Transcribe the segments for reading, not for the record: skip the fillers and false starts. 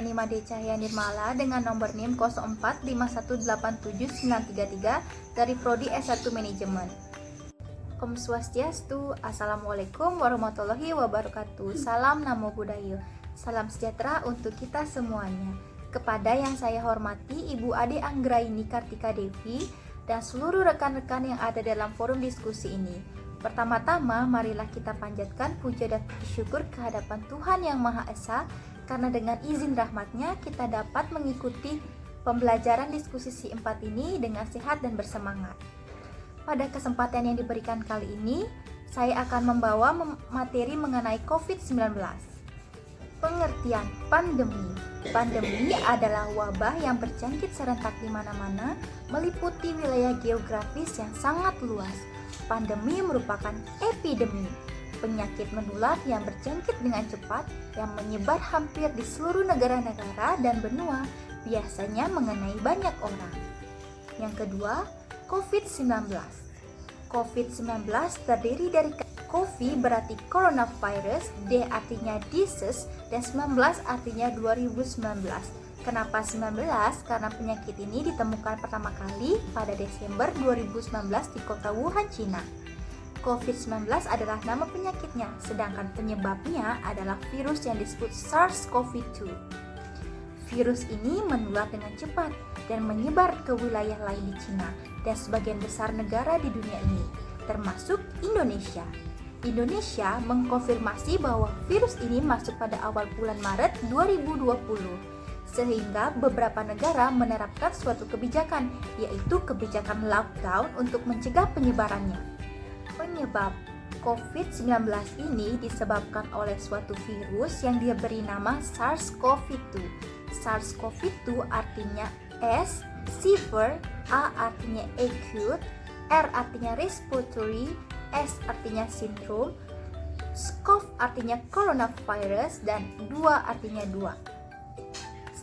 Nimade Cahya Nirmala dengan nomor NIM 0451879333 dari Prodi S1 Manajemen. Om Swastiastu, Assalamualaikum warahmatullahi wabarakatuh. Salam Namo Buddhaya. Salam sejahtera untuk kita semuanya. Kepada yang saya hormati Ibu Ade Anggraini Kartika Devi dan seluruh rekan-rekan yang ada dalam forum diskusi ini. Pertama-tama, marilah kita panjatkan puja dan puji syukur kehadapan Tuhan Yang Maha Esa, karena dengan izin rahmat-Nya kita dapat mengikuti pembelajaran diskusi si 4 ini dengan sehat dan bersemangat. Pada kesempatan yang diberikan kali ini, saya akan membawa materi mengenai COVID-19. Pengertian pandemi. Pandemi adalah wabah yang berjangkit serentak di mana-mana, meliputi wilayah geografis yang sangat luas. Pandemi merupakan epidemi, penyakit menular yang berjangkit dengan cepat yang menyebar hampir di seluruh negara-negara dan benua, biasanya mengenai banyak orang. Yang kedua, COVID-19. COVID-19 terdiri dari COVID berarti coronavirus, D artinya disease, dan 19 artinya 2019. Kenapa 19? Karena penyakit ini ditemukan pertama kali pada Desember 2019 di kota Wuhan, Cina. COVID-19 adalah nama penyakitnya, sedangkan penyebabnya adalah virus yang disebut SARS-CoV-2. Virus ini menular dengan cepat dan menyebar ke wilayah lain di Cina dan sebagian besar negara di dunia ini, termasuk Indonesia. Indonesia mengkonfirmasi bahwa virus ini masuk pada awal bulan Maret 2020. Sehingga beberapa negara menerapkan suatu kebijakan, yaitu kebijakan lockdown untuk mencegah penyebarannya. Penyebab COVID-19 ini disebabkan oleh suatu virus yang diberi nama SARS-CoV-2. SARS-CoV-2 artinya S, severe, A artinya acute, R artinya respiratory, S artinya syndrome, CoV artinya coronavirus, dan 2 artinya 2.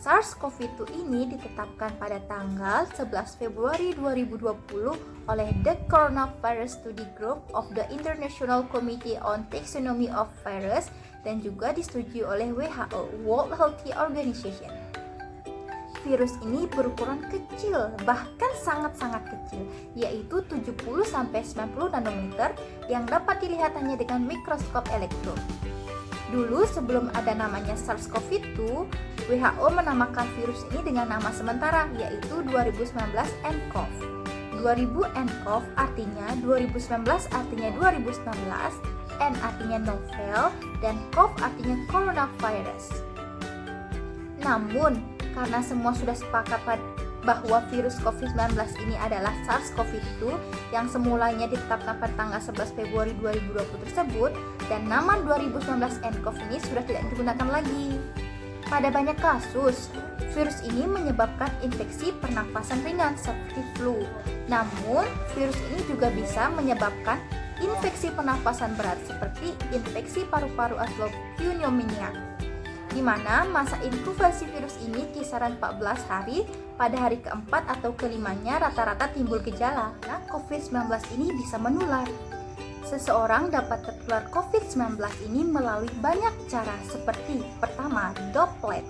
SARS-CoV-2 ini ditetapkan pada tanggal 11 Februari 2020 oleh The Coronavirus Study Group of the International Committee on Taxonomy of Virus dan juga disetujui oleh WHO, World Health Organization. Virus ini berukuran kecil, bahkan sangat-sangat kecil, yaitu 70-90 nanometer yang dapat dilihat hanya dengan mikroskop elektron. Dulu sebelum ada namanya SARS-CoV-2, WHO menamakan virus ini dengan nama sementara, yaitu 2019 nCoV. 2000 nCoV artinya 2019 artinya 2019, N artinya novel, dan CoV artinya coronavirus. Namun, karena semua sudah sepakat bahwa virus COVID-19 ini adalah SARS-CoV-2 yang semulanya ditetapkan pada tanggal 11 Februari 2020 tersebut, dan nama 2019 nCoV ini sudah tidak digunakan lagi. Pada banyak kasus, virus ini menyebabkan infeksi pernafasan ringan seperti flu. Namun, virus ini juga bisa menyebabkan infeksi pernafasan berat seperti infeksi paru-paru atau pneumonia, di mana masa inkubasi virus ini kisaran 14 hari. Pada hari keempat atau kelimanya rata-rata timbul gejala. Nah, COVID-19 ini bisa menular. Seseorang dapat tertular COVID-19 ini melalui banyak cara, seperti pertama, droplet.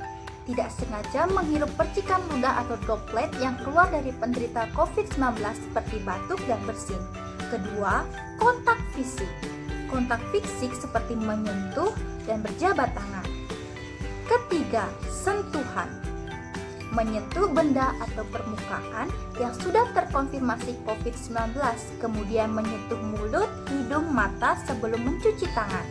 Tidak sengaja menghirup percikan ludah atau droplet yang keluar dari penderita COVID-19 seperti batuk dan bersin. Kedua, kontak fisik. Kontak fisik seperti menyentuh dan berjabat tangan. Ketiga, sentuhan. Menyentuh benda atau permukaan yang sudah terkonfirmasi COVID-19, kemudian menyentuh mulut, hidung, mata sebelum mencuci tangan.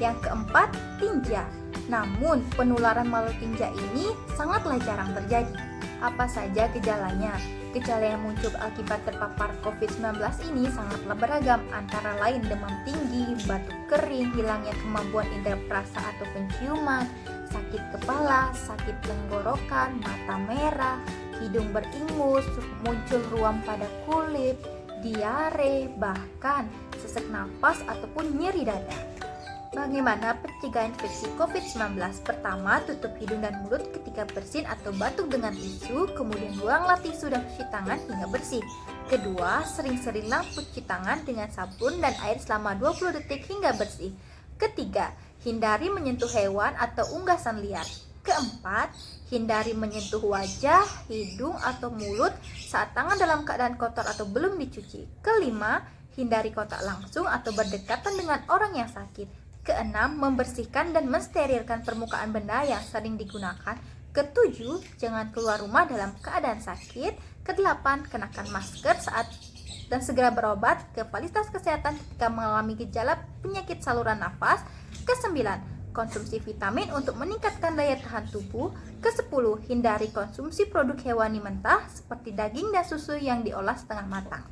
Yang keempat, tinja. Namun, penularan melalui tinja ini sangatlah jarang terjadi. Apa saja gejalanya? Gejala yang muncul akibat terpapar COVID-19 ini sangatlah beragam, antara lain demam tinggi, batuk kering, hilangnya kemampuan indera perasa atau penciuman, sakit kepala, sakit tenggorokan, mata merah, hidung beringus, muncul ruam pada kulit, diare, bahkan sesak napas ataupun nyeri dada. Bagaimana pencegahan infeksi COVID-19? Pertama, tutup hidung dan mulut ketika bersin atau batuk dengan tisu, kemudian buanglah tisu dan cuci tangan hingga bersih. Kedua, sering-seringlah cuci tangan dengan sabun dan air selama 20 detik hingga bersih. Ketiga, hindari menyentuh hewan atau unggasan liar. Keempat, hindari menyentuh wajah, hidung, atau mulut saat tangan dalam keadaan kotor atau belum dicuci. Kelima, hindari kontak langsung atau berdekatan dengan orang yang sakit. Keenam, membersihkan dan mensterilkan permukaan benda yang sering digunakan. Ketujuh, jangan keluar rumah dalam keadaan sakit. Kedelapan, kenakan masker saat dan segera berobat ke fasilitas kesehatan ketika mengalami gejala penyakit saluran nafas. Kesembilan, konsumsi vitamin untuk meningkatkan daya tahan tubuh. Kesepuluh, hindari konsumsi produk hewani mentah seperti daging dan susu yang diolah setengah matang.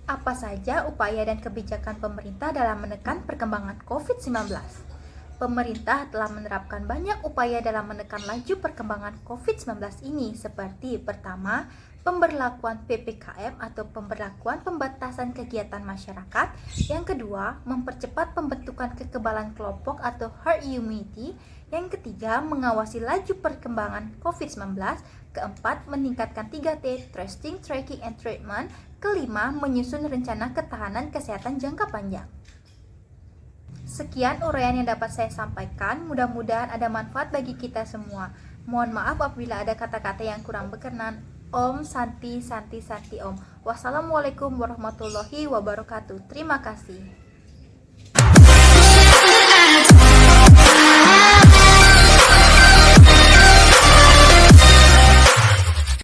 Apa saja upaya dan kebijakan pemerintah dalam menekan perkembangan COVID-19? Pemerintah telah menerapkan banyak upaya dalam menekan laju perkembangan COVID-19 ini, seperti pertama, pemberlakuan PPKM atau pemberlakuan pembatasan kegiatan masyarakat. Yang kedua, mempercepat pembentukan kekebalan kelompok atau herd immunity. Yang ketiga, mengawasi laju perkembangan COVID-19. Keempat, meningkatkan 3T, tracing, tracking, and treatment. Kelima, menyusun rencana ketahanan kesehatan jangka panjang. Sekian uraian yang dapat saya sampaikan, mudah-mudahan ada manfaat bagi kita semua. Mohon maaf apabila ada kata-kata yang kurang berkenan. Om Santi Santi Santi Om. Wassalamualaikum warahmatullahi wabarakatuh. Terima kasih.